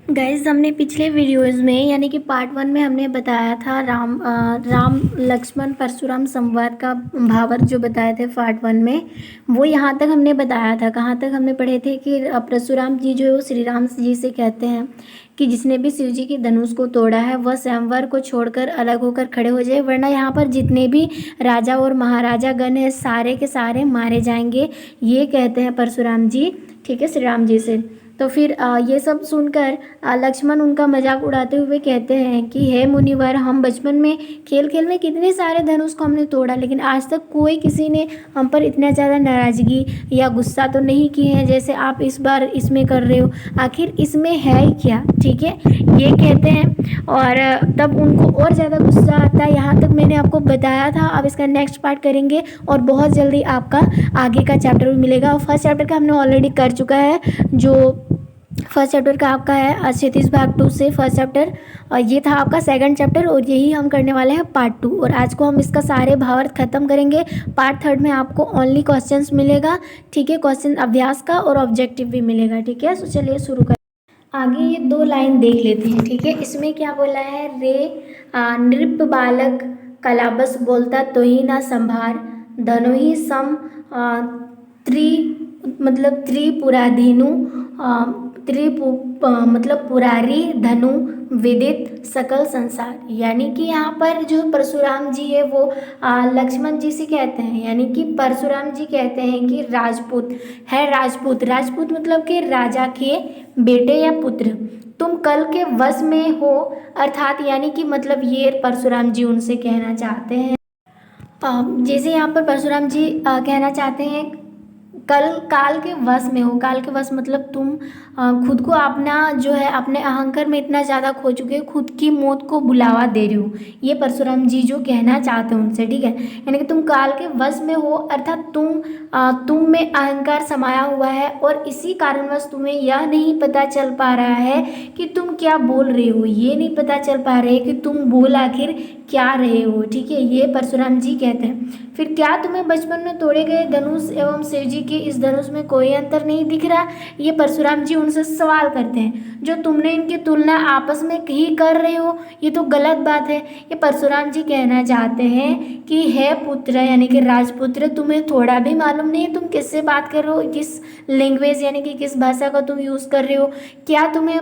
Guys हमने पिछले videos में यानी कि पार्ट 1 में हमने बताया था राम लक्ष्मण परशुराम संवाद का भावार्थ जो बताए थे पार्ट 1 में। वो यहाँ तक हमने बताया था। कहाँ तक हमने पढ़े थे कि परशुराम जी जो है वो श्री राम जी से कहते हैं कि जिसने भी शिव जी की धनुष को तोड़ा है वह स्वयंवर को छोड़कर अलग होकर खड़े हो जाए, वरना यहाँ पर जितने भी राजा और महाराजा गण हैं सारे के सारे मारे जाएंगे। ये कहते हैं परशुराम जी, ठीक है, श्री राम जी से। तो फिर ये सब सुनकर लक्ष्मण उनका मजाक उड़ाते हुए कहते हैं कि हे मुनिवर, हम बचपन में खेल खेल में कितने सारे धनुष को हमने तोड़ा, लेकिन आज तक कोई किसी ने हम पर इतना ज़्यादा नाराज़गी या गुस्सा तो नहीं किए हैं जैसे आप इस बार इसमें कर रहे हो। आखिर इसमें है ही क्या, ठीक है, ये कहते हैं। और तब उनको और ज़्यादा गुस्सा आता है। यहाँ तक मैंने आपको बताया था। अब इसका नेक्स्ट पार्ट करेंगे और बहुत जल्दी आपका आगे का चैप्टर भी मिलेगा। और फर्स्ट चैप्टर का हमने ऑलरेडी कर चुका है, जो फर्स्ट चैप्टर का आपका है क्षितिज भाग 2 से फर्स्ट चैप्टर, और ये था आपका सेकंड चैप्टर, और यही हम करने वाले हैं पार्ट 2। और आज को हम इसका सारे भावार्थ खत्म करेंगे। पार्ट 3 में आपको ओनली क्वेश्चंस मिलेगा, ठीक है, क्वेश्चन अभ्यास का और ऑब्जेक्टिव भी मिलेगा, ठीक है। तो चलिए शुरू कर। आगे ये 2 लाइन देख लेते हैं, ठीक है। इसमें क्या बोला है, रे नृप बालक कलाबस बोलता तो ही ना संभार, धनु ही सम मतलब त्रिपुराधीनु मतलब पुरारी धनु विदित सकल संसार। यानी कि यहाँ पर जो परशुराम जी है वो लक्ष्मण जी से कहते हैं, यानी कि परशुराम जी कहते हैं कि राजपूत है, राजपूत मतलब कि राजा के बेटे या पुत्र तुम कल के वश में हो, अर्थात यानी कि मतलब ये परशुराम जी उनसे कहना चाहते हैं। जैसे यहाँ पर परशुराम जी कहना चाहते हैं कल काल के वश में हो। काल के वश मतलब तुम खुद को अपना जो है अपने अहंकार में इतना ज़्यादा खो चुके हो, खुद की मौत को बुलावा दे रहे हो। ये परशुराम जी जो कहना चाहते हैं उनसे, ठीक है। यानी कि तुम काल के वश में हो, अर्थात तुम में अहंकार समाया हुआ है और इसी कारणवश तुम्हें यह नहीं पता चल पा रहा है कि तुम क्या बोल रहे हो, ये नहीं पता चल पा रहे कि तुम बोल आखिर क्या रहे हो, ठीक है। ये परशुराम जी कहते हैं। फिर क्या तुम्हें बचपन में तोड़े गए धनुष एवं शिव जी के इस धनुष में कोई अंतर नहीं दिख रहा? ये परशुराम जी उनसे सवाल करते हैं। जो तुमने इनकी तुलना आपस में ही कर रहे हो, ये तो गलत बात है। ये परशुराम जी कहना चाहते हैं कि हे पुत्र यानी कि राजपुत्र, तुम्हें थोड़ा भी मालूम नहीं है तुम किससे बात कर रहे हो, किस लैंग्वेज यानी कि किस भाषा का तुम यूज़ कर रहे हो। क्या तुम्हें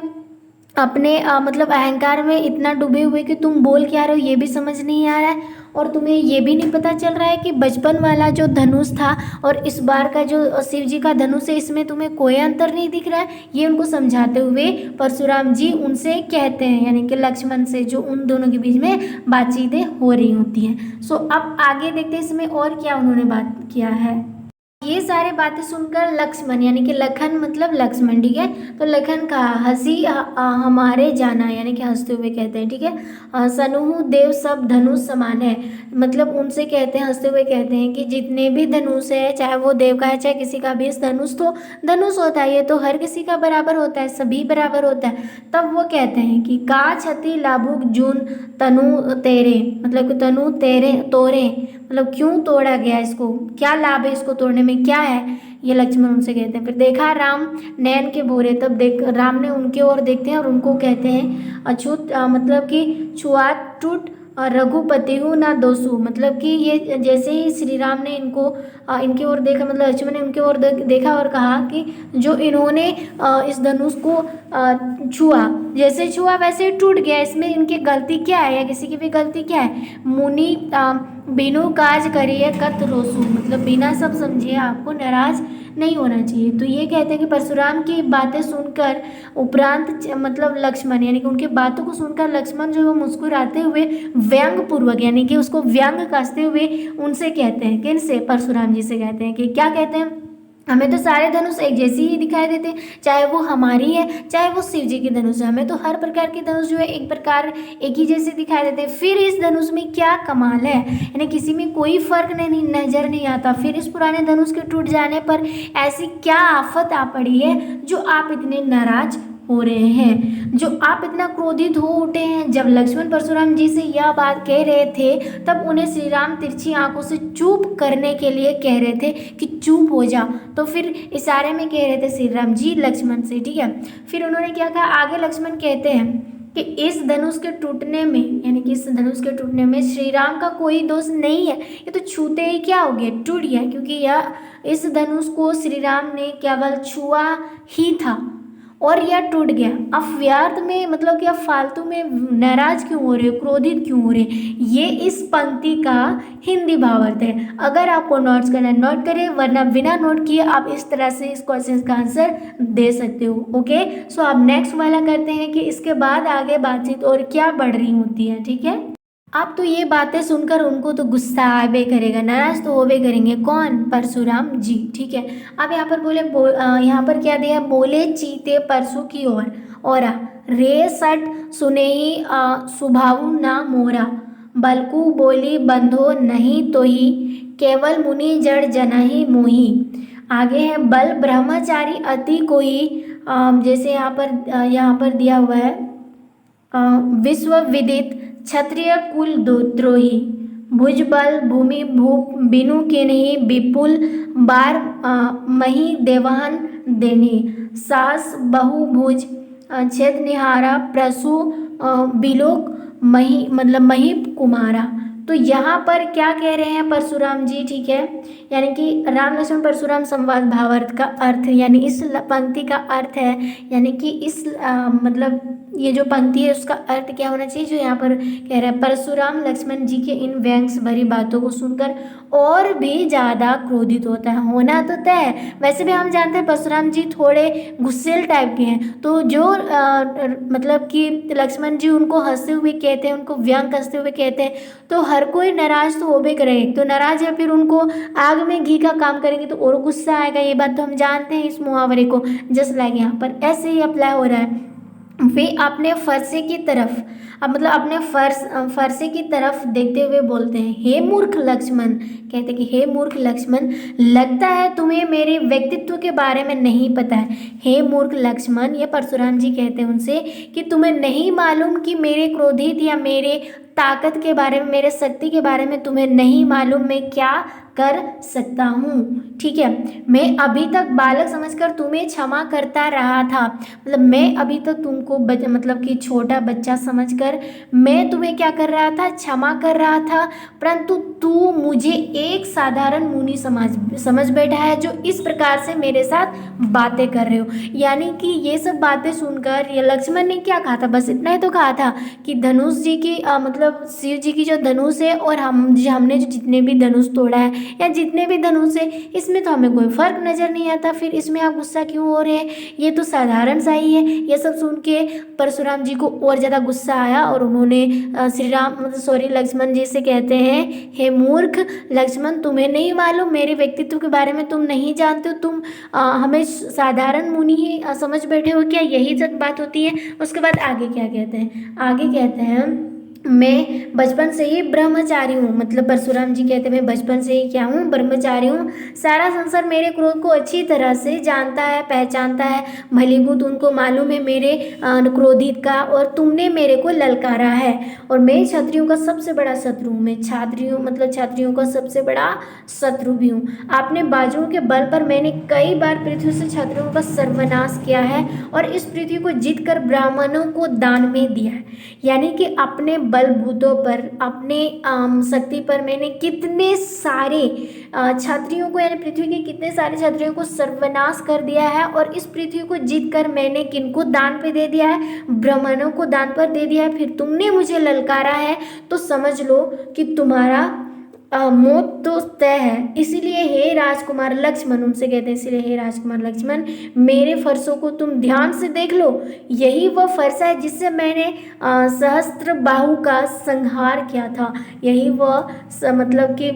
अपने मतलब अहंकार में इतना डूबे हुए कि तुम बोल क्या रहे हो ये भी समझ नहीं आ रहा है, और तुम्हें ये भी नहीं पता चल रहा है कि बचपन वाला जो धनुष था और इस बार का जो शिव जी का धनुष है इसमें तुम्हें कोई अंतर नहीं दिख रहा है। ये उनको समझाते हुए परशुराम जी उनसे कहते हैं, यानी कि लक्ष्मण से, जो उन दोनों के बीच में बातचीतें हो रही होती हैं। सो अब आगे देखते हैं इसमें और क्या उन्होंने बात किया है। ये सारे बातें सुनकर लक्ष्मण यानी कि लखन मतलब लक्ष्मण, ठीक है, तो लखन कहा हंसी हमारे जाना, यानी कि हंसते हुए कहते हैं, ठीक है। सनुहु देव सब धनुष समान है, मतलब उनसे कहते हैं, हंसते हुए कहते हैं कि जितने भी धनुष है, चाहे वो देव का है चाहे किसी का भी, धनुष तो धनुष होता है, ये तो हर किसी का बराबर होता है, सभी बराबर होता है। तब वो कहते हैं कि का छति लाभुक जून तनु तेरे, मतलब तनु तेरे तोरे, मतलब क्यों तोड़ा गया, इसको क्या लाभ है, इसको तोड़ने में क्या है, ये लक्ष्मण उनसे कहते हैं। फिर देखा राम नैन के भोरे, तब देख राम ने उनके ओर देखते हैं और उनको कहते हैं अछूत मतलब कि छुआत टूट रघुपति हूँ ना दोषु, मतलब कि ये जैसे ही श्री राम ने इनके ओर देखा, मतलब लक्ष्मण ने उनके ओर देखा और कहा कि जो इन्होंने इस धनुष को छुआ, जैसे छुआ वैसे टूट गया, इसमें इनकी गलती क्या है या किसी की भी गलती क्या है। मुनि बिनु काज करिए कत रोसु, मतलब बिना सब समझिए आपको नाराज नहीं होना चाहिए। तो ये कहते हैं कि परशुराम की बातें सुनकर उपरांत मतलब लक्ष्मण यानी कि उनकी बातों को सुनकर लक्ष्मण जो है वो मुस्कुराते हुए व्यंग पूर्वक यानी कि उसको व्यंग कसते हुए उनसे कहते हैं, किनसे, परशुराम जी से कहते हैं कि क्या कहते हैं, हमें तो सारे धनुष एक जैसी ही दिखाई देते, चाहे वो हमारी है चाहे वो शिव जी की धनुष है, हमें तो हर प्रकार के धनुष जो है एक ही जैसे दिखाई देते। फिर इस धनुष में क्या कमाल है, यानी किसी में कोई फर्क नहीं नजर नहीं आता। फिर इस पुराने धनुष के टूट जाने पर ऐसी क्या आफत आ पड़ी है जो आप इतने नाराज हो रहे हैं, जो आप इतना क्रोधित हो उठे हैं। जब लक्ष्मण परशुराम जी से यह बात कह रहे थे तब उन्हें श्री राम तिरछी आंखों से चुप करने के लिए कह रहे थे कि चुप हो जा, तो फिर इशारे में कह रहे थे श्री राम जी लक्ष्मण से, ठीक है। फिर उन्होंने क्या कहा, आगे लक्ष्मण कहते हैं कि इस धनुष के टूटने में, यानी कि इस धनुष के टूटने में श्री राम का कोई दोष नहीं है, ये तो छूते ही क्या हो गया, टूट गया, क्योंकि यह इस धनुष को श्री राम ने केवल छुआ ही था और यह टूट गया। अब व्यर्थ में मतलब कि आप फालतू में नाराज क्यों हो रहे हो, क्रोधित क्यों हो रहे हैं, ये इस पंक्ति का हिंदी भावार्थ है। अगर आपको नोट्स करना है नोट करें, वरना बिना नोट किए आप इस तरह से इस क्वेश्चन का आंसर दे सकते हो। ओके, सो आप नेक्स्ट वाला करते हैं कि इसके बाद आगे बातचीत और क्या बढ़ रही होती है, ठीक है। आप तो ये बातें सुनकर उनको तो गुस्सा आबे करेगा, नाराज तो होबे करेंगे, कौन, परशुराम जी, ठीक है। अब यहाँ पर यहाँ पर क्या दिया, बोले चीते परशु की ओर औरा रे सट सुने ही सुभाऊ ना मोरा, बलकू बोली बंधो नहीं तो ही केवल मुनि जड़ जनहि मोही। आगे है बल ब्रह्मचारी अति कोई, जैसे यहाँ पर दिया हुआ है विश्व विदित क्षत्रिय कुल द्रोही, भुजबल भूमि भूप बिनु के नहीं विपुल बार मही देवहन देनी, सास बहु भुज छेद निहारा प्रसु बिलोक मही मतलब मही कुमारा। तो यहाँ पर क्या कह रहे हैं परशुराम जी, ठीक है, यानी कि राम लक्ष्मण परशुराम संवाद भावार्थ का अर्थ, यानी इस पंक्ति का अर्थ है, यानी कि इस मतलब ये जो पंक्ति है उसका अर्थ क्या होना चाहिए, जो यहाँ पर कह रहा है परशुराम लक्ष्मण जी के इन व्यंग्य भरी बातों को सुनकर और भी ज़्यादा क्रोधित होता है, होना तो तय है। वैसे भी हम जानते हैं परशुराम जी थोड़े गुस्सेल टाइप के हैं, तो जो मतलब कि लक्ष्मण जी उनको हंसते हुए कहते हैं, उनको व्यंग कसते हुए कहते हैं, तो हर कोई नाराज तो होबे करेगा, तो नाराज है फिर उनको आग में घी का काम करेंगे तो और गुस्सा आएगा, ये बात तो हम जानते हैं इस मुहावरे को। जस्ट लाइक यहाँ पर ऐसे ही अप्लाई हो रहा है। वे अपने फरसे की तरफ, अब मतलब अपने फरसे की तरफ देखते हुए बोलते हैं, हे मूर्ख लक्ष्मण, कहते हैं कि हे मूर्ख लक्ष्मण, लगता है तुम्हें मेरे व्यक्तित्व के बारे में नहीं पता है। हे मूर्ख लक्ष्मण, ये परशुराम जी कहते हैं उनसे कि तुम्हें नहीं मालूम कि मेरे क्रोधित या मेरे ताकत के बारे में, मेरे शक्ति के बारे में तुम्हें नहीं मालूम मैं क्या कर सकता हूँ, ठीक है। मैं अभी तक बालक समझकर तुम्हें क्षमा करता रहा था, मतलब मैं अभी तक तुमको मतलब कि छोटा बच्चा समझकर मैं तुम्हें क्या कर रहा था, क्षमा कर रहा था, परंतु तू मुझे एक साधारण मुनि समझ बैठा है जो इस प्रकार से मेरे साथ बातें कर रहे हो। यानी कि ये सब बातें सुनकर ये लक्ष्मण ने क्या कहा था, बस इतना ही तो कहा था कि धनुष जी की मतलब शिव जी की जो धनुष है और हमने जो जितने भी धनुष तोड़ा है या जितने भी धनुष है इसमें तो हमें कोई फर्क नजर नहीं आता, फिर इसमें आप गुस्सा क्यों हो रहे हैं, ये तो साधारण सा ही है। ये सब सुन के परशुराम जी को और ज़्यादा गुस्सा आया और उन्होंने लक्ष्मण जी से कहते हैं, हे मूर्ख लक्ष्मण, तुम्हें नहीं मालूम, मेरे व्यक्तित्व के बारे में तुम नहीं जानते हो, तुम हमें साधारण मुनि ही समझ बैठे हो क्या, यही सब बात होती है। उसके बाद आगे क्या कहते हैं, आगे कहते हैं मैं बचपन से ही ब्रह्मचारी हूँ, मतलब परशुराम जी कहते हैं मैं बचपन से ही क्या हूँ, ब्रह्मचारी हूँ। सारा संसार मेरे क्रोध को अच्छी तरह से जानता है, पहचानता है, भलीभूत उनको मालूम है मेरे क्रोधित का, और तुमने मेरे को ललकारा है और मैं क्षत्रियों का सबसे बड़ा शत्रु हूँ, मैं क्षत्रियों का सबसे बड़ा शत्रु भी हूँ। आपने बाजुओं के बल पर मैंने कई बार पृथ्वी से क्षत्रियों का सर्वनाश किया है और इस पृथ्वी को जीतकर ब्राह्मणों को दान में दिया है। यानी कि अपने बलबूतों पर, अपने शक्ति पर मैंने कितने सारे क्षत्रियों को, यानी पृथ्वी के कितने सारे क्षत्रियों को सर्वनाश कर दिया है और इस पृथ्वी को जीतकर मैंने किनको दान पे दे दिया है, ब्राह्मणों को दान पर दे दिया है। फिर तुमने मुझे ललकारा है तो समझ लो कि तुम्हारा मौत तो तय है। इसीलिए हे राजकुमार लक्ष्मण, उनसे कहते हैं इसीलिए हे राजकुमार लक्ष्मण, मेरे फरसों को तुम ध्यान से देख लो, यही वह फरसा है जिससे मैंने सहस्त्र बाहु का संहार किया था। यही वह मतलब कि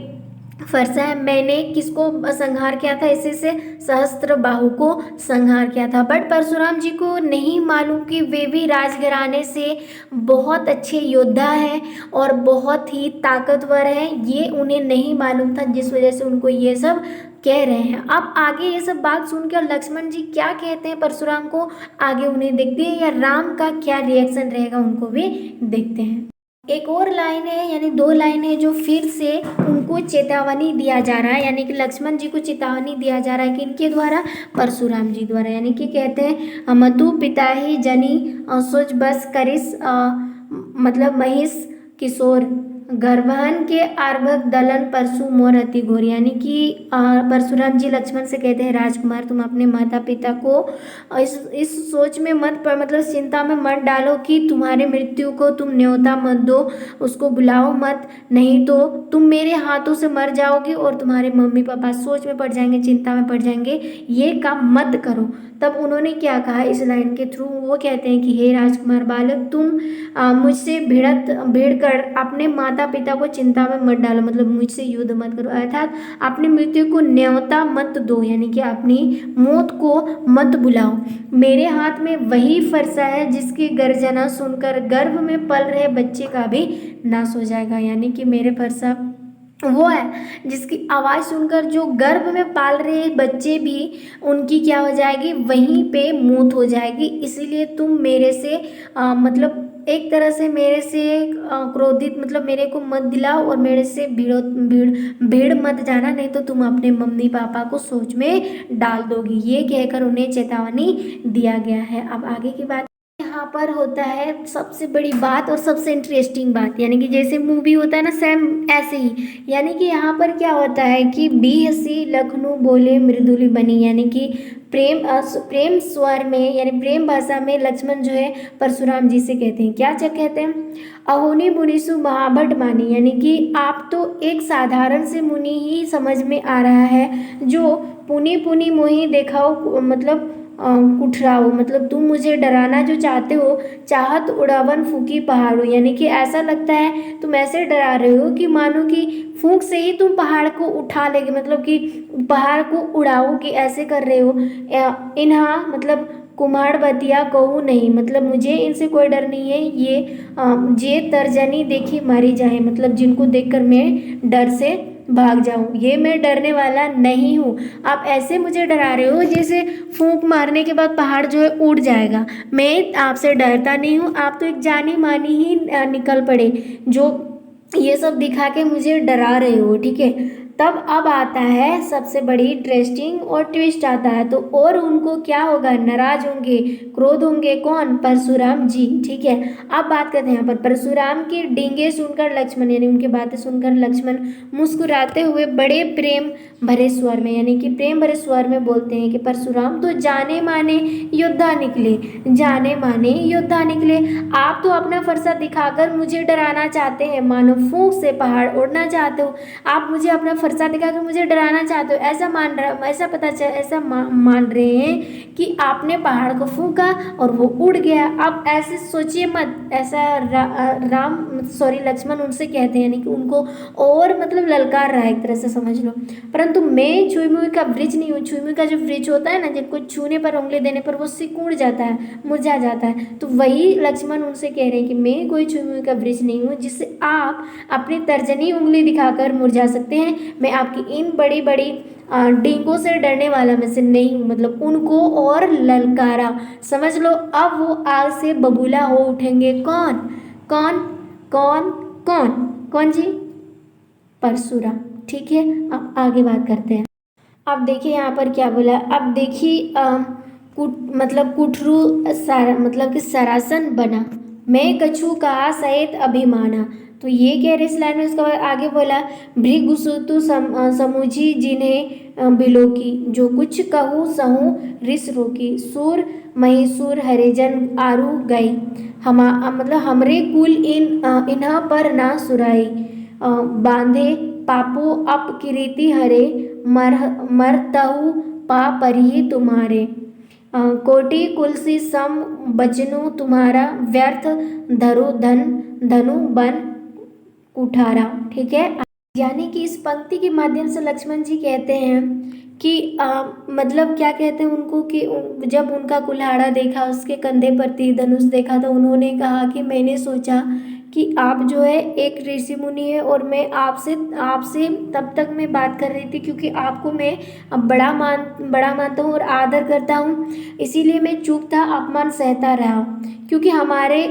फरसा है, मैंने किसको संहार किया था, इसी से सहस्त्र बाहु को संहार किया था। बट परशुराम जी को नहीं मालूम कि वे भी राजघराने से बहुत अच्छे योद्धा हैं और बहुत ही ताकतवर हैं, ये उन्हें नहीं मालूम था, जिस वजह से उनको ये सब कह रहे हैं। अब आगे ये सब बात सुनकर लक्ष्मण जी क्या कहते हैं परशुराम को, आगे उन्हें देखते हैं, या राम का क्या रिएक्शन रहेगा उनको भी देखते हैं। एक और लाइन है, यानी दो लाइन है, जो फिर से उनको चेतावनी दिया जा रहा है, यानी कि लक्ष्मण जी को चेतावनी दिया जा रहा है कि इनके द्वारा, परशुराम जी द्वारा, यानी कि कहते हैं मतु पिता ही जनी सोच बस करिस मतलब महिष किशोर गर्भहन के आर्भक दलन परशु मोर अति घोर, यानी कि परशुराम जी लक्ष्मण से कहते हैं राजकुमार तुम अपने माता पिता को इस सोच में मत मतलब चिंता में मत डालो कि तुम्हारे मृत्यु को तुम न्योता मत दो, उसको बुलाओ मत, नहीं तो तुम मेरे हाथों से मर जाओगे और तुम्हारे मम्मी पापा सोच में पड़ जाएंगे, चिंता में पड़ जाएंगे, ये काम मत करो। तब उन्होंने क्या कहा इस लाइन के थ्रू, वो कहते हैं कि हे राजकुमार बालक तुम मुझसे भिड़ कर अपने माता पिता को चिंता में मत डालो, मतलब मुझसे युद्ध मत करो, अर्थात अपनी मृत्यु को न्योता मत दो, यानी कि अपनी मौत को मत बुलाओ। मेरे हाथ में वही फरसा है जिसकी गर्जना सुनकर गर्भ में पल रहे बच्चे का भी नाश हो जाएगा, यानी कि मेरे फरसा वो है जिसकी आवाज़ सुनकर जो गर्भ में पाल रहे बच्चे भी उनकी क्या हो जाएगी, वहीं पे मौत हो जाएगी। इसीलिए तुम मेरे से मतलब एक तरह से मेरे से क्रोधित, मतलब मेरे को मत दिलाओ और मेरे से भीड़ मत जाना, नहीं तो तुम अपने मम्मी पापा को सोच में डाल दोगी, ये कहकर उन्हें चेतावनी दिया गया है। अब आगे की बात यहाँ पर होता है सबसे बड़ी बात और सबसे इंटरेस्टिंग बात, यानी कि जैसे मूवी होता है ना सेम ऐसे ही, यानी कि यहाँ पर क्या होता है कि बी हसी लखनऊ बोले मृदुली बनी, यानी कि प्रेम स्वर में, यानी प्रेम भाषा में लक्ष्मण जो है परशुराम जी से कहते हैं, क्या चक कहते हैं, अहोनी मुनिसु महाभट मानी, यानी कि आप तो एक साधारण से मुनि ही समझ में आ रहा है, जो पुनी पुनी मोही देखाओ मतलब कुठराओ, मतलब तुम मुझे डराना जो चाहते हो, चाहत उड़ावन फूकी पहाड़ों, यानी कि ऐसा लगता है तुम ऐसे डरा रहे हो कि मानो कि फूंक से ही तुम पहाड़ को उठा लेगे, मतलब कि पहाड़ को उड़ाओ कि ऐसे कर रहे हो। इन्हा मतलब कुम्हाड़ बतिया कहूँ नहीं, मतलब मुझे इनसे कोई डर नहीं है, ये तर्जनी देखी मारी जाए, मतलब जिनको देखकर मैं डर से भाग जाऊं, ये मैं डरने वाला नहीं हूँ। आप ऐसे मुझे डरा रहे हो जैसे फूंक मारने के बाद पहाड़ जो है उड़ जाएगा, मैं आपसे डरता नहीं हूँ, आप तो एक जानी मानी ही निकल पड़े जो ये सब दिखा के मुझे डरा रहे हो, ठीक है। तब अब आता है सबसे बड़ी इंटरेस्टिंग और ट्विस्ट आता है, तो और उनको क्या होगा, नाराज होंगे, क्रोध होंगे, कौन, परशुराम जी, ठीक है। अब बात करते हैं यहाँ पर परशुराम की डींगे सुनकर लक्ष्मण, यानी उनकी बातें सुनकर लक्ष्मण मुस्कुराते हुए बड़े प्रेम भरे स्वर में, यानी कि प्रेम भरे स्वर में बोलते हैं कि परशुराम तो जाने माने योद्धा निकले, जाने माने योद्धा निकले, आप तो अपना फरसा दिखाकर मुझे डराना चाहते हैं, मानो फूंक से पहाड़ उड़ना चाहते हो, आप मुझे अपना फरसा दिखाकर मुझे डराना चाहते हो, ऐसा मान रहे हैं कि आपने पहाड़ को फूंका और वो उड़ गया। अब ऐसे सोचिए मत, ऐसा लक्ष्मण उनसे कहते हैं, यानी कि उनको और मतलब ललकार रहा है, एक तरह से समझ लो। परंतु मैं छुई मुई का वृक्ष नहीं हूँ, छुई मुई का जो वृक्ष होता है ना, जिनको छूने पर, उंगली देने पर वो सिकुड़ जाता है, मुरझा जाता है, तो वही लक्ष्मण उनसे कह रहे हैं कि मैं कोई छुई मुई का वृक्ष नहीं हूँ जिससे आप अपनी तर्जनी उंगली दिखाकर मुरझा सकते हैं। मैं आपकी इन बड़ी बड़ी डींगों से डरने वाला में से नहीं हूँ, मतलब उनको और ललकारा, समझ लो अब वो आग से बबूला हो उठेंगे। कौन कौन कौन कौन कौन जी, परशुराम, ठीक है। अब आगे बात करते हैं। अब देखिए यहाँ पर क्या बोला, अब देखिए मतलब कुठरू मतलब कि सरासन बना, मैं कछु कहा सहित अभिमाना, तो ये कह रहे इस लाइन में। उसके बाद आगे बोला भृगुसुतु समुझी जिन्हें बिलोकी, जो कुछ कहूँ सहूँ रिस रोकी, सूर महिसूर हरिजन आरु गई, मतलब हमरे कुल इन्ह पर ना सुराई, बांधे पापो अपकीर्ति हरे, मरतहु पा परिहि तुम्हारे, कोटि कुलसी सम बचनु तुम्हारा, व्यर्थ धरु धनु बन कुठारा, ठीक है। यानी कि इस पंक्ति के माध्यम से लक्ष्मण जी कहते हैं कि मतलब क्या कहते हैं उनको कि जब उनका कुल्हाड़ा देखा, उसके कंधे पर तीर धनुष देखा, तो उन्होंने कहा कि मैंने सोचा कि आप जो है एक ऋषि मुनि है और मैं आपसे आपसे तब तक मैं बात कर रही थी क्योंकि आपको मैं बड़ा मानता हूँ और आदर करता हूँ, इसीलिए मैं चुप था, अपमान सहता रहा। क्योंकि हमारे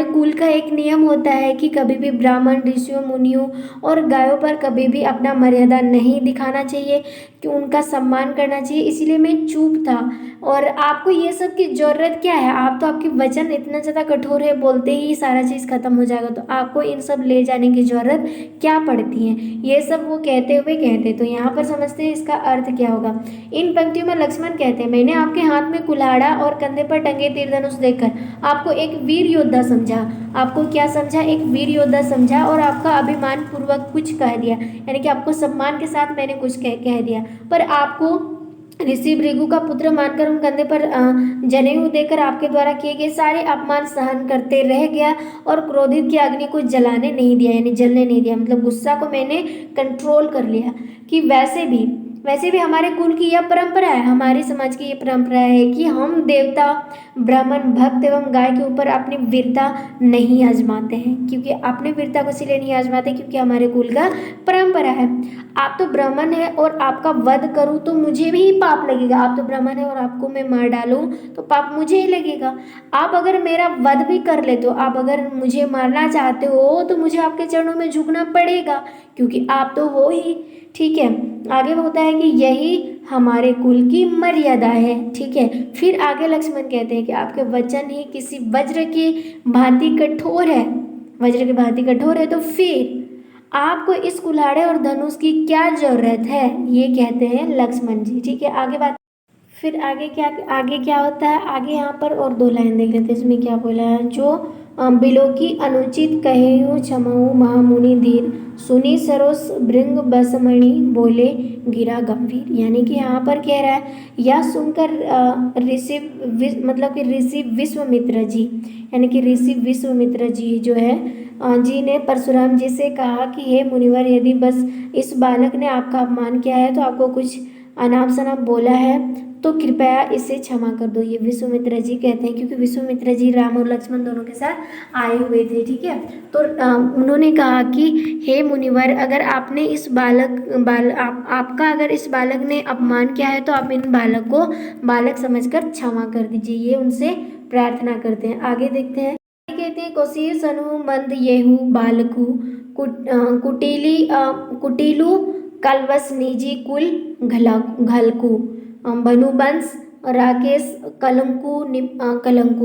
कुल का एक नियम होता है कि कभी भी ब्राह्मण, ऋषियों, मुनियों और गायों पर कभी भी अपना मर्यादा नहीं दिखाना चाहिए, कि उनका सम्मान करना चाहिए, इसीलिए मैं चुप था। और आपको ये सब की ज़रूरत क्या है? आप तो आपके वचन इतना ज़्यादा कठोर है, बोलते ही सारा चीज़ खत्म हो जाएगा, तो आपको इन सब ले जाने की ज़रूरत क्या पड़ती है? ये सब वो कहते। तो यहाँ पर समझते हैं इसका अर्थ क्या होगा। इन पंक्तियों में लक्ष्मण कहते हैं, मैंने आपके हाथ में कुल्हाड़ा और कंधे पर टंगे तीर धनुष देखकर आपको एक वीर योद्धा समझा। आपको क्या समझा? एक वीर योद्धा समझा और आपका अभिमान पूर्वक कुछ कह दिया, यानी कि आपको सम्मान के साथ मैंने कुछ कह दिया, पर आपको ऋषि भृगु का पुत्र मानकर उन कंधे पर जनेऊ देकर आपके द्वारा किए गए सारे अपमान सहन करते रह गया और क्रोधित की अग्नि को जलाने नहीं दिया, यानी जलने नहीं दिया, मतलब गुस्सा को मैंने कंट्रोल कर लिया। कि वैसे भी हमारे कुल की यह परंपरा है, हमारे समाज की यह परंपरा है कि हम देवता, ब्राह्मण, भक्त एवं गाय के ऊपर अपनी वीरता नहीं आजमाते हैं, क्योंकि अपने वीरता को इसलिए नहीं आजमाते क्योंकि हमारे कुल का परंपरा है। आप तो ब्राह्मण है और आपका वध करूं तो मुझे भी पाप लगेगा। आप तो ब्राह्मण है और आपको मैं मार डालूं तो पाप मुझे ही लगेगा। आप अगर मेरा वध भी कर ले, तो आप अगर मुझे मारना चाहते हो तो मुझे आपके चरणों में झुकना पड़ेगा, क्योंकि आप तो हो ही। ठीक है, आगे होता है कि यही हमारे कुल की मर्यादा है। ठीक है, फिर आगे लक्ष्मण कहते हैं कि आपके वचन ही किसी वज्र की भांति कठोर है, वज्र की भांति कठोर है, तो फिर आपको इस कुल्हाड़े और धनुष की क्या जरूरत है? ये कहते हैं लक्ष्मण जी। ठीक है, आगे बात, फिर आगे क्या होता है? आगे यहाँ पर और दो लाइन देख लेते हैं, इसमें क्या बोला है। जो बिलो की अनुचित कहेऊ क्षमाऊ महामुनि धीर, सुनी सरोस भृंग बसमणि, बोले गिरा गंभीर। यानी कि यहाँ पर कह रहा है, यह सुनकर मतलब कि ऋषि विश्वामित्र जी, यानी कि ऋषि विश्वामित्र जी जो है जी ने परशुराम जी से कहा कि हे मुनिवर, यदि बस इस बालक ने आपका अपमान किया है, तो आपको कुछ अनाप शनाप बोला है, तो कृपया इसे क्षमा कर दो। ये विश्वामित्र जी कहते हैं, क्योंकि विश्वामित्र जी राम और लक्ष्मण दोनों के साथ आए हुए थे। ठीक है, तो उन्होंने कहा कि हे मुनिवर, अगर आपने इस आपका अगर इस बालक ने अपमान किया है, तो आप इन बालक को बालक समझकर क्षमा कर दीजिए। ये उनसे प्रार्थना करते हैं। आगे देखते हैं, कहते हैं, कोसी सनु मंद येहू बालकू कुटीलू कलवस निजी कुल घलकू बनुबंस राकेश कलंकु।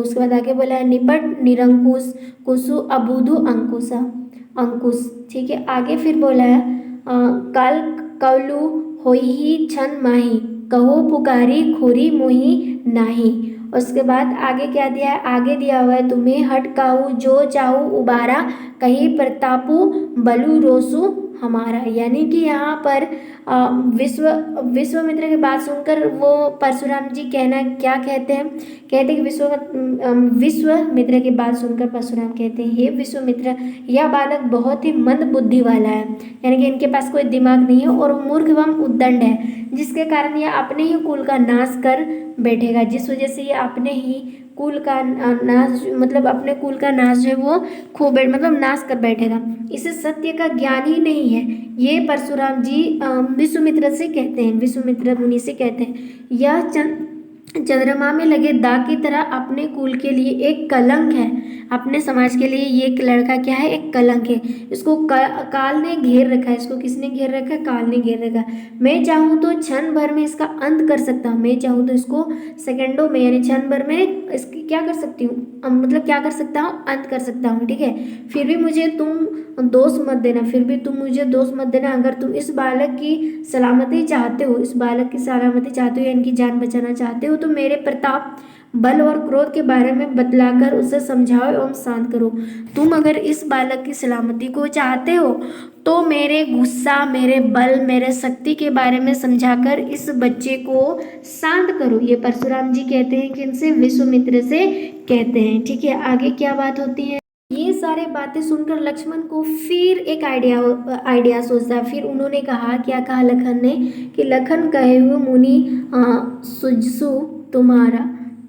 उसके बाद आगे बोला है, निपट निरंकुश कुसु अबुधु अंकुश। ठीक है, आगे फिर बोला है, कल कौलु होई ही छन माही, कहो पुकारी खुरी मोही नाही। उसके बाद आगे क्या दिया है? आगे दिया हुआ है, तुम्हें हटकाऊ जो चाहू उबारा, कहीं प्रतापु बलु रोसु हमारा। यानी कि यहाँ पर विश्वामित्र की बात सुनकर वो परशुराम जी क्या कहते हैं? कहते हैं कि विश्वामित्र की बात सुनकर परशुराम कहते हैं, हे विश्वामित्र, यह बालक बहुत ही मंद बुद्धि वाला है, यानी कि इनके पास कोई दिमाग नहीं है और मूर्ख एवं उद्दंड है, जिसके कारण यह अपने ही कुल का नाश कर बैठेगा। जिस वजह से ये अपने ही कुल का नाश, मतलब अपने कुल का नाश जो है वो मतलब नाश कर बैठेगा। इसे सत्य का ज्ञान ही नहीं है। ये परशुराम जी विश्वामित्र से कहते हैं, विश्वामित्र मुनि से कहते हैं, यह चंद्रमा में लगे दाग की तरह अपने कुल के लिए एक कलंक है, अपने समाज के लिए ये लड़का क्या है? एक कलंक है। इसको काल ने घेर रखा है। इसको किसने घेर रखा है? काल ने घेर रखा है। मैं चाहूँ तो क्षण भर में इसका अंत कर सकता हूँ, मैं चाहूँ तो इसको सेकंडों में, यानी क्षण भर में इसकी क्या कर सकती हूँ, मतलब क्या कर सकता हूँ? अंत कर सकता हूँ। ठीक है, फिर भी मुझे तुम दोष मत देना, फिर भी तुम मुझे दोष मत देना। अगर तुम इस बालक की सलामती चाहते हो, इस बालक की सलामती चाहते हो या इनकी जान बचाना चाहते हो, तो मेरे प्रताप, बल और क्रोध के बारे में बतलाकर उसे समझाओ एवं शांत करो। तुम अगर इस बालक की सलामती को चाहते हो, तो मेरे गुस्सा, मेरे बल, मेरे शक्ति के बारे में समझाकर इस बच्चे को शांत करो। ये परशुराम जी कहते हैं कि इनसे विश्वामित्र से कहते हैं। ठीक है, आगे क्या बात होती है? ये सारे बातें सुनकर लक्ष्मण को फिर एक आइडिया सोचता है। फिर उन्होंने कहा, क्या कहा लखन ने कि लखन कहे हुए मुनि सुजसु तुम्हारा,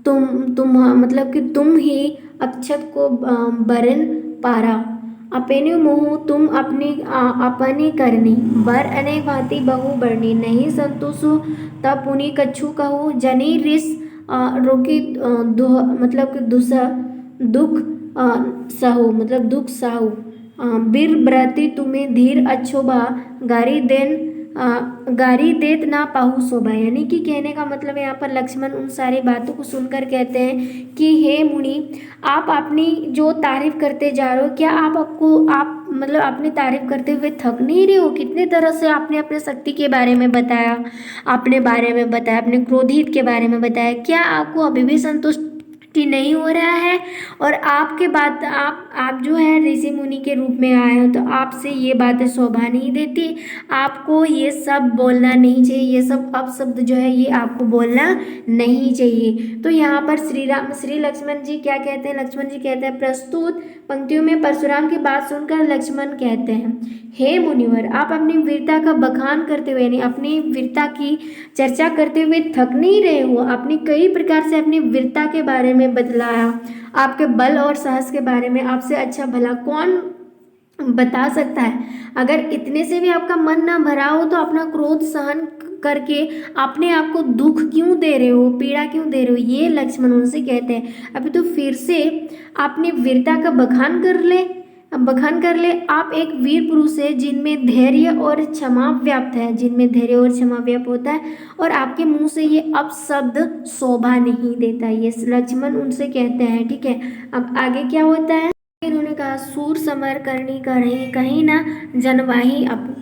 तुम मतलब कि तुम ही अक्षत को बरन पारा, अपने मोह तुम अपनी करनी, वर अनेक भांति बहु बरनी, नहीं संतोषु तब पुनि कछु कहू, जनी रिस रोकी मतलब कि दुख सहु मतलब दुख सहु, बीर ब्रति तुम्हें धीर अच्छोभा, गारी देत ना पाहु शोभा। यानी कि कहने का मतलब है यहाँ पर लक्ष्मण उन सारी बातों को सुनकर कहते हैं कि हे मुनि, आप अपनी जो तारीफ करते जा रहे हो, क्या आप मतलब अपनी तारीफ करते हुए थक नहीं रहे हो? कितने तरह से आपने अपने शक्ति के बारे में बताया, अपने बारे में बताया, अपने क्रोधित के बारे में बताया, क्या आपको अभी भी संतुष्टि नहीं हो रहा है? और आपके बाद आप जो है ऋषि मुनि के रूप में आए हो, तो आपसे ये बातें शोभा नहीं देती, आपको ये सब बोलना नहीं चाहिए, ये सब अपशब्द जो है ये आपको बोलना नहीं चाहिए। तो यहाँ पर श्री लक्ष्मण जी क्या कहते हैं? लक्ष्मण जी कहते हैं, प्रस्तुत पंक्तियों में परशुराम की बात सुनकर लक्ष्मण कहते हैं, हे मुनिवर, आप अपनी वीरता का बखान करते हुए, यानी अपनी वीरता की चर्चा करते हुए थक नहीं रहे हो। आपने कई प्रकार से अपनी वीरता के बारे में बतलाया, आपके बल और साहस के बारे में आपसे अच्छा भला कौन बता सकता है? अगर इतने से भी आपका मन ना भरा हो तो अपना क्रोध सहन करके अपने आप को दुख क्यों दे रहे हो, पीड़ा क्यों दे रहे हो? ये लक्ष्मण उनसे कहते हैं। अभी तो फिर से अपनी वीरता का बखान कर ले। आप एक वीर पुरुष है जिनमें धैर्य और क्षमा व्याप्त है, जिनमें धैर्य और क्षमा व्याप्त होता है, और आपके मुंह से ये अपशब्द शोभा नहीं देता। ये लक्ष्मण उनसे कहते हैं। ठीक है, अब आगे क्या होता है? इन्होंने कहा, सूर समर करनी कहीं कहीं ना जनवाही अपू,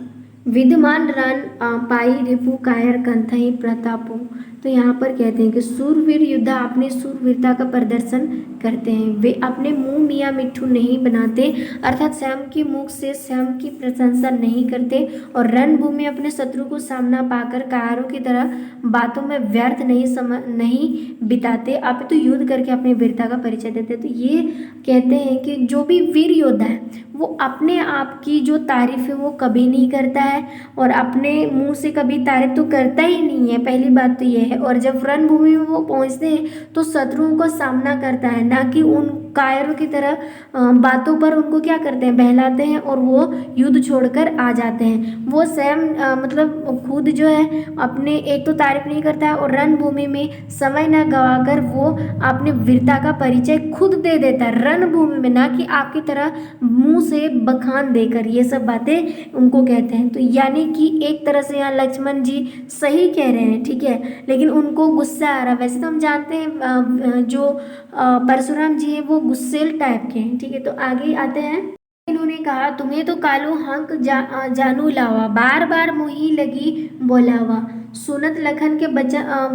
विद्यमान रन पाई रिपु कायर कंथई प्रतापो। तो यहाँ पर कहते हैं कि सूरवीर योद्धा अपने सूरवीरता का प्रदर्शन करते हैं, वे अपने मुंह मियाँ मिट्ठू नहीं बनाते, अर्थात स्वयं की मुख से स्वयं की प्रशंसा नहीं करते, और रणभूमि अपने शत्रु को सामना पाकर कायरों की तरह बातों में व्यर्थ नहीं बिताते, अब तो युद्ध करके अपनी वीरता का परिचय देते। तो ये कहते हैं कि जो भी वीर योद्धा है वो अपने आप की जो तारीफ है वो कभी नहीं करता है, और अपने मुंह से कभी तारीफ तो करता ही नहीं है, पहली बात तो ये है। और जब रणभूमि में वो पहुंचते हैं तो शत्रुओं का सामना करता है, ना कि उन कायरों की तरह बातों पर उनको क्या करते हैं, बहलाते हैं और वो युद्ध छोड़कर आ जाते हैं। वो स्वयं मतलब खुद जो है अपने एक तो तारीफ नहीं करता है, और रणभूमि में समय न गवाकर वो अपनी वीरता का परिचय खुद दे देता है रणभूमि में, ना कि आपकी तरह मुंह से बखान देकर। ये सब बातें उनको कहते हैं। तो यानी कि एक तरह से यहाँ लक्ष्मण जी सही कह रहे हैं, ठीक है, लेकिन उनको गुस्सा आ रहा है। वैसे तो हम जानते हैं जो परशुराम जी हैं वो गुस्सेल टाइप के हैं, ठीक है। तो आगे आते हैं। इन्होंने कहा, तुम्हें तो कालू हंक जानू लावा, बार बार मोही लगी बोलावा, सुनत लखन के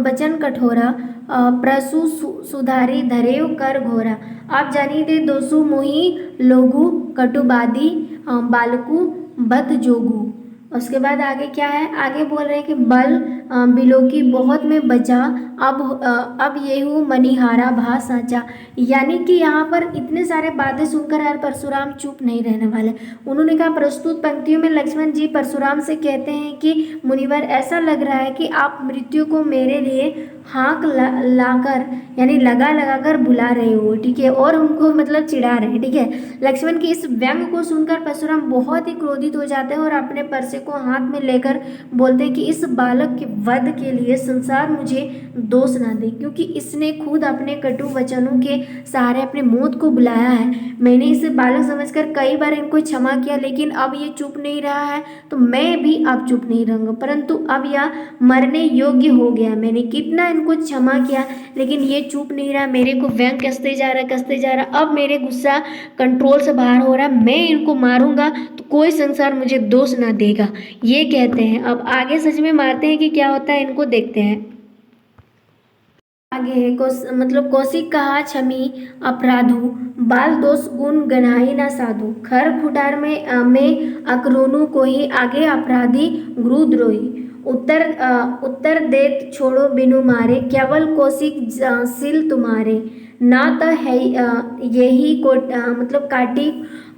बचन कठोरा, प्रसु सुधारी धरेव कर घोरा, आप जानी दे दोसु मोही लोगु, कटुबादी बालकु बत जोगु। उसके बाद आगे क्या है? आगे बोल रहे हैं कि बल बिलोकी बहुत में बचा, अब ये हूँ मनिहारा भा साचा। यानी कि यहाँ पर इतने सारे बातें सुनकर यार परशुराम चुप नहीं रहने वाले। उन्होंने कहा, प्रस्तुत पंक्तियों में लक्ष्मण जी परशुराम से कहते हैं कि मुनिवर, ऐसा लग रहा है कि आप मृत्यु को मेरे लिए हाँक लाकर यानी लगा कर बुला रहे हो, ठीक है, और उनको मतलब चिढ़ा रहे हैं, ठीक है। लक्ष्मण की इस व्यंग को सुनकर परशुराम बहुत ही क्रोधित हो जाते हैं और अपने परसे को हाथ में लेकर बोलते हैं कि इस बालक के वध के लिए संसार मुझे दोष ना दे, क्योंकि इसने खुद अपने कटु वचनों के सहारे अपने मौत को बुलाया है। मैंने इसे बालक समझकर कई बार इनको क्षमा किया, लेकिन अब ये चुप नहीं रहा है, तो मैं भी अब चुप नहीं रहूँगा, परंतु अब यह मरने योग्य हो गया। मैंने कितना इनको क्षमा किया, लेकिन ये चुप नहीं रहा, मेरे को व्यंग कसते जा रहा। अब मेरे गुस्सा कंट्रोल से बाहर हो रहा, मैं इनको मारूंगा तो कोई संसार मुझे दोष ना देगा, ये कहते हैं। अब आगे सच में मारते हैं कि क्या होता है, इनको देखते हैं। आगे है मतलब कौशिक कहा, छमी अपराधु, बाल दोष गुण गनाई ना साधु, खर खुटार में अकरोनु को ही, आगे अपराधी गुरुद्रोही। उत्तर देत छोड़ो बिनु मारे, केवल कौशिक सिल तुम्हारे। ना तो है यही मतलब काटी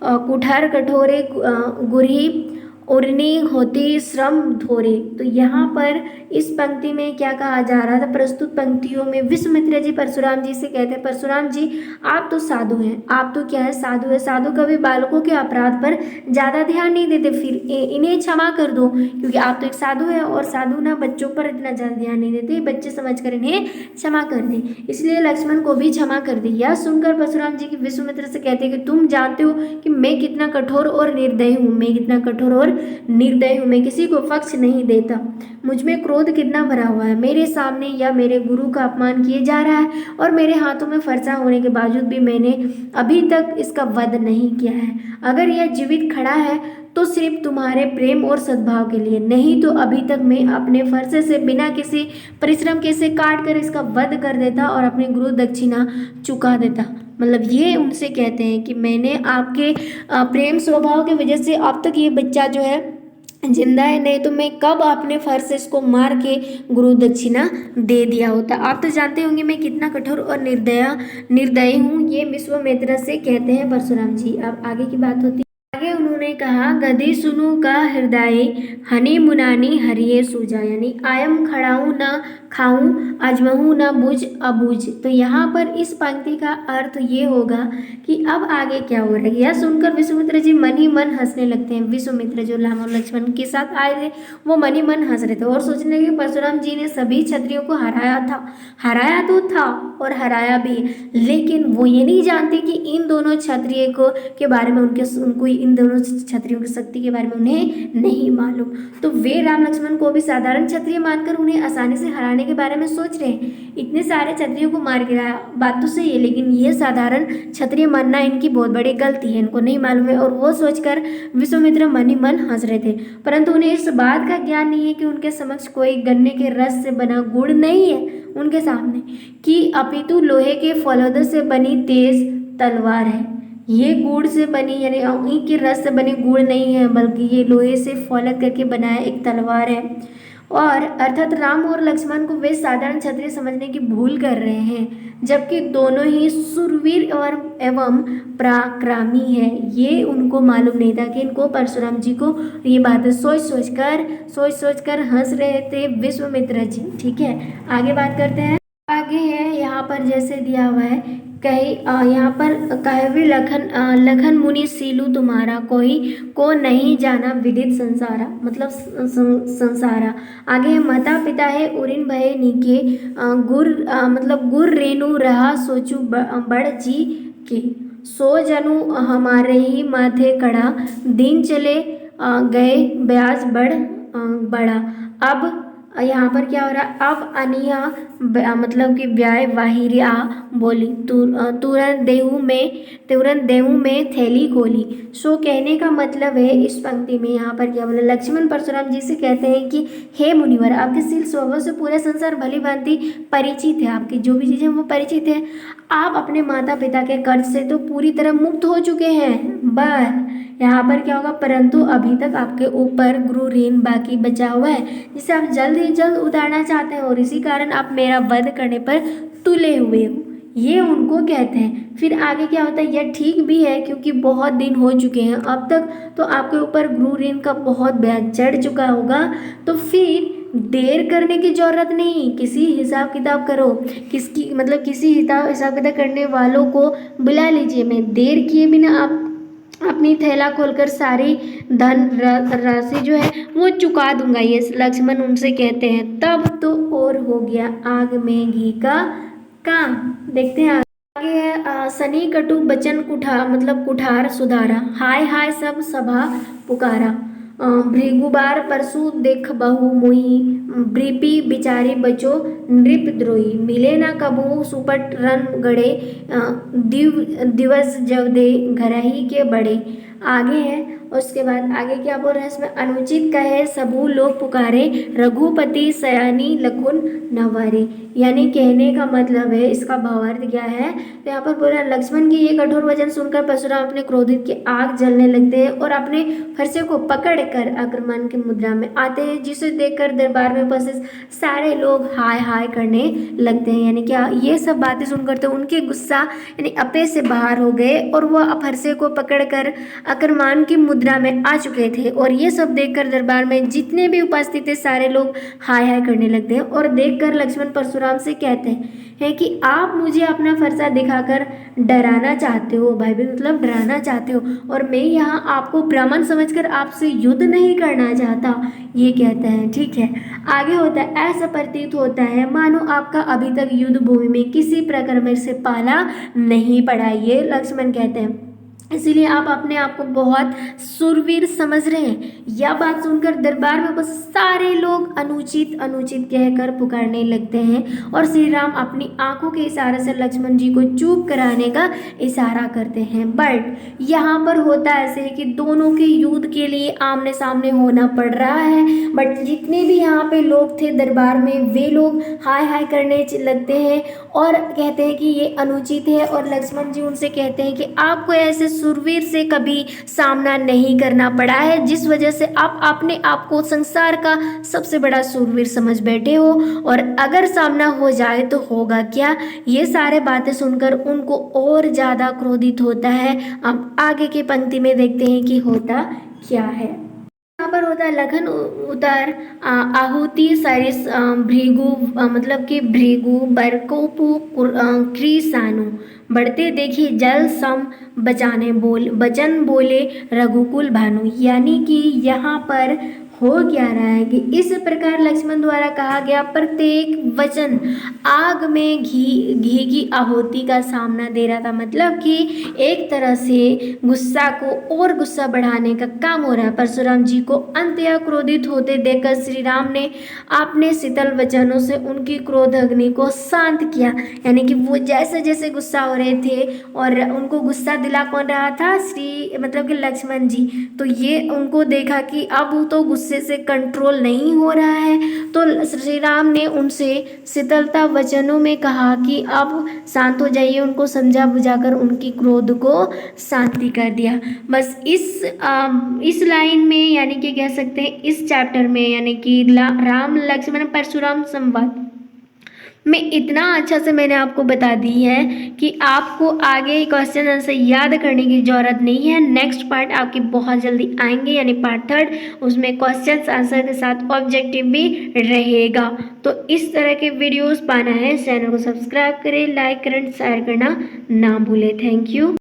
कुठार कठोरे, गुरही उड़नी होती श्रम धोरे। तो यहाँ पर इस पंक्ति में क्या कहा जा रहा था, प्रस्तुत पंक्तियों में विश्वामित्र जी परशुराम जी से कहते हैं, परशुराम जी आप तो साधु हैं, आप तो क्या है, साधु है, साधु कभी बालकों के अपराध पर ज़्यादा ध्यान नहीं देते, फिर इन्हें क्षमा कर दो, क्योंकि आप तो एक साधु है और साधु ना बच्चों पर इतना ज़्यादा ध्यान नहीं देते, बच्चे समझ कर इन्हें क्षमा कर दें, इसलिए लक्ष्मण को भी क्षमा कर दी। यह सुनकर परशुराम जी की विश्वामित्र से कहते हैं कि तुम जानते हो कि मैं कितना कठोर और निर्दयी हूँ, मैं कितना कठोर और निर्दयी हूँ, मैं किसी को पक्ष नहीं देता, मुझ में क्रोध कितना भरा हुआ है, मेरे सामने या मेरे गुरु का अपमान किए जा रहा है और मेरे हाथों में फरसा होने के बावजूद भी मैंने अभी तक इसका वध नहीं किया है। अगर यह जीवित खड़ा है तो सिर्फ तुम्हारे प्रेम और सद्भाव के लिए, नहीं तो अभी तक मैं अपने फरसे से बिना किसी परिश्रम के इसे काट कर इसका वध कर देता और अपने गुरु दक्षिणा चुका देता। मतलब ये उनसे कहते हैं कि मैंने आपके प्रेम स्वभाव की वजह से अब तक ये बच्चा जो है जिंदा है, नहीं तो मैं कब अपने फरसे इसको मार के गुरु दक्षिणा दे दिया होता। आप तो जानते होंगे मैं कितना कठोर और निर्दयी हूँ, ये विश्वामित्र से कहते हैं परशुराम जी। अब आगे की बात होती है, आगे उन्होंने कहा, गदी सुनु का हृदय हनि मुनानी हरिये सूजा, यानी आयम खड़ाऊँ न खाऊं, अजमहूँ न बुझ अबूझ। तो यहाँ पर इस पंक्ति का अर्थ ये होगा कि अब आगे क्या हो रहा है। यह सुनकर विश्वामित्र जी मन ही मन हंसने लगते हैं। विश्वामित्र जो राम और लक्ष्मण के साथ आए थे वो मन ही मन हंस रहे थे और सोचने लगे परशुराम जी ने सभी क्षत्रियों को हराया तो था और हराया भी, लेकिन वो ये नहीं जानते कि इन दोनों क्षत्रिय को के बारे में उनको इन दोनों क्षत्रियों की शक्ति के बारे में उन्हें नहीं मालूम। तो वे राम लक्ष्मण को भी साधारण क्षत्रिय मानकर उन्हें आसानी से हराने के बारे में सोच रहे हैं। इतने सारे क्षत्रियों को मार गिराया, बात तो सही है, लेकिन ये साधारण क्षत्रिय मानना इनकी बहुत बड़ी गलती है, इनको नहीं मालूम है और वो सोचकर विश्वामित्र मन ही मन हंस रहे थे। परंतु उन्हें इस बात का ज्ञान नहीं है कि उनके समक्ष कोई गन्ने के रस से बना गुड़ नहीं है उनके सामने, कि अपितु लोहे के फलौदे से बनी तेज तलवार है। ये गुड़ से बनी यानी ईख के रस से बनी गुड़ नहीं है, बल्कि ये लोहे से फौलद करके बनाया एक तलवार है। और अर्थात राम और लक्ष्मण को वे साधारण क्षत्रिय समझने की भूल कर रहे हैं, जबकि दोनों ही सुरवीर एवं पराक्रमी है। ये उनको मालूम नहीं था कि इनको परशुराम जी को ये बातें सोच सोच कर हंस रहे थे विश्वामित्र जी। ठीक है, आगे बात करते हैं। आगे है यहाँ पर जैसे दिया हुआ है, कही यहाँ पर कहवे लखन मुनि सीलू तुम्हारा, कोई को नहीं जाना विदित संसारा, मतलब संसारा। आगे है माता पिता है उरिन भय नीके, मतलब गुर रेणु रहा सोचू बड़ जी के, सो जनू हमारे ही माथे कड़ा, दिन चले गए ब्याज बड़ा। अब यहाँ पर क्या हो रहा है, अब अनिया मतलब कि ब्याय वाहिरिया बोली, तुरंत देहू में थैली खोली। सो कहने का मतलब है इस पंक्ति में यहाँ पर क्या बोला, लक्ष्मण परशुराम जी से कहते हैं कि हे मुनिवर, आपके शील स्वभाव से पूरा संसार भली भांति परिचित है, आपकी जो भी चीज़ें वो परिचित है। आप अपने माता पिता के कर्ज से तो पूरी तरह मुक्त हो चुके हैं, बस यहाँ पर क्या होगा, परंतु अभी तक आपके ऊपर गुरु ऋण बाकी बचा हुआ है, जिसे आप जल्द ही जल्द उतारना चाहते हैं और इसी कारण आप मेरा वध करने पर तुले हुए हो, ये उनको कहते हैं। फिर आगे क्या होता है, यह ठीक भी है क्योंकि बहुत दिन हो चुके हैं, अब तक तो आपके ऊपर गुरु ऋण का बहुत ब्याज चढ़ चुका होगा, तो फिर देर करने की जरूरत नहीं, किसी हिसाब किताब करो, किसी हिसाब किताब करने वालों को बुला लीजिए। मैं देर किए बिना आप अपनी थैला खोलकर सारी धन राशि जो है वो चुका दूंगा, ये लक्ष्मण उनसे कहते हैं। तब तो और हो गया आग में घी का काम। देखते हैं आगे है, सनी कटु बचन कुठार सुधारा, हाय हाय सब सभा पुकारा, भृगुबार परसु देख बहु मोही, ब्रीपी बिचारी बचो नृप द्रोही, मिले ना कबू सुपट रन गड़े, दिवस जब दे घरही के बड़े। आगे है, उसके बाद आगे क्या बोल रहे हैं इसमें, अनुचित कहे सबू लोग पुकारे, रघुपति सयानी लखुन नवारे। यानी कहने का मतलब है, इसका भावार्थ क्या है, तो यहाँ पर बोल रहा है लक्ष्मण की ये कठोर वचन सुनकर परशुराम अपने क्रोधित की आग जलने लगते हैं और अपने फरसे को पकड़ कर आक्रमण की मुद्रा में आते हैं, जिसे देखकर दरबार में उपस्थित सारे लोग हाय हाय करने लगते हैं। यानी क्या ये सब बातें सुनकर तो उनके गुस्सा यानी अपे से बाहर हो गए और वह फरसे को पकड़कर आक्रमण की मुद्रा में आ चुके थे। और ये सब देखकर दरबार में जितने भी उपस्थित थे सारे लोग हाय हाय करने लगते हैं। और देखकर लक्ष्मण परशुराम से कहते हैं कि आप मुझे अपना फरसा दिखाकर डराना चाहते हो, भयभीत मतलब डराना चाहते हो, और मैं यहाँ आपको ब्राह्मण समझकर आपसे युद्ध नहीं करना चाहता, ये कहते हैं। ठीक है, आगे होता है, ऐसा प्रतीत होता है मानो आपका अभी तक युद्ध भूमि में किसी प्रकार में से पाला नहीं पड़ा, ये लक्ष्मण कहते हैं, इसीलिए आप अपने आप को बहुत सुरवीर समझ रहे हैं। यह बात सुनकर दरबार में बस सारे लोग अनुचित अनुचित कहकर पुकारने लगते हैं और श्री राम अपनी आंखों के इशारे से लक्ष्मण जी को चुप कराने का इशारा करते हैं। बट यहाँ पर होता ऐसे है कि दोनों के युद्ध के लिए आमने सामने होना पड़ रहा है। बट जितने भी यहाँ पे लोग थे दरबार में वे लोग हाय हाय करने लगते हैं और कहते हैं कि ये अनुचित है। और लक्ष्मण जी उनसे कहते हैं कि आपको ऐसे सुरवीर से कभी सामना नहीं करना पड़ा है, जिस वजह से आप अपने आप को संसार का सबसे बड़ा सुरवीर समझ बैठे हो, और अगर सामना हो जाए तो होगा क्या। ये सारे बातें सुनकर उनको और ज़्यादा क्रोधित होता है। अब आगे की पंक्ति में देखते हैं कि होता क्या है। यहाँ पर होता है लखन उतर आहुति सरिस भृगु मतलब कि भृगु बरकोपु कृसानु बढ़ते देखिए जल सम बचन बोले रघुकुल भानु। यानी कि यहाँ पर हो क्या रहा है कि इस प्रकार लक्ष्मण द्वारा कहा गया प्रत्येक वचन आग में घी की आहुति का सामना दे रहा था। मतलब कि एक तरह से गुस्सा को और गुस्सा बढ़ाने का काम हो रहा है। परशुराम जी को अंततः क्रोधित होते देखकर श्री राम ने अपने शीतल वचनों से उनकी क्रोध अग्नि को शांत किया। यानी कि वो जैसे जैसे गुस्सा हो रहे थे और उनको गुस्सा दिला कौन रहा था, मतलब कि लक्ष्मण जी। तो ये उनको देखा कि अब तो गुस्से से कंट्रोल नहीं हो रहा है, तो श्री राम ने उनसे शीतलता वचनों में कहा कि अब शांत हो जाइए। उनको समझा बुझाकर उनकी क्रोध को शांति कर दिया। बस इस लाइन में यानी कि कह सकते हैं इस चैप्टर में यानी कि राम लक्ष्मण परशुराम संवाद में इतना अच्छा से मैंने आपको बता दी है कि आपको आगे क्वेश्चन आंसर याद करने की ज़रूरत नहीं है। नेक्स्ट पार्ट आपके बहुत जल्दी आएंगे यानी पार्ट 3, उसमें क्वेश्चन आंसर के साथ ऑब्जेक्टिव भी रहेगा। तो इस तरह के वीडियोस पाना है चैनल को सब्सक्राइब करें, लाइक करें, शेयर करना ना भूलें। Thank you.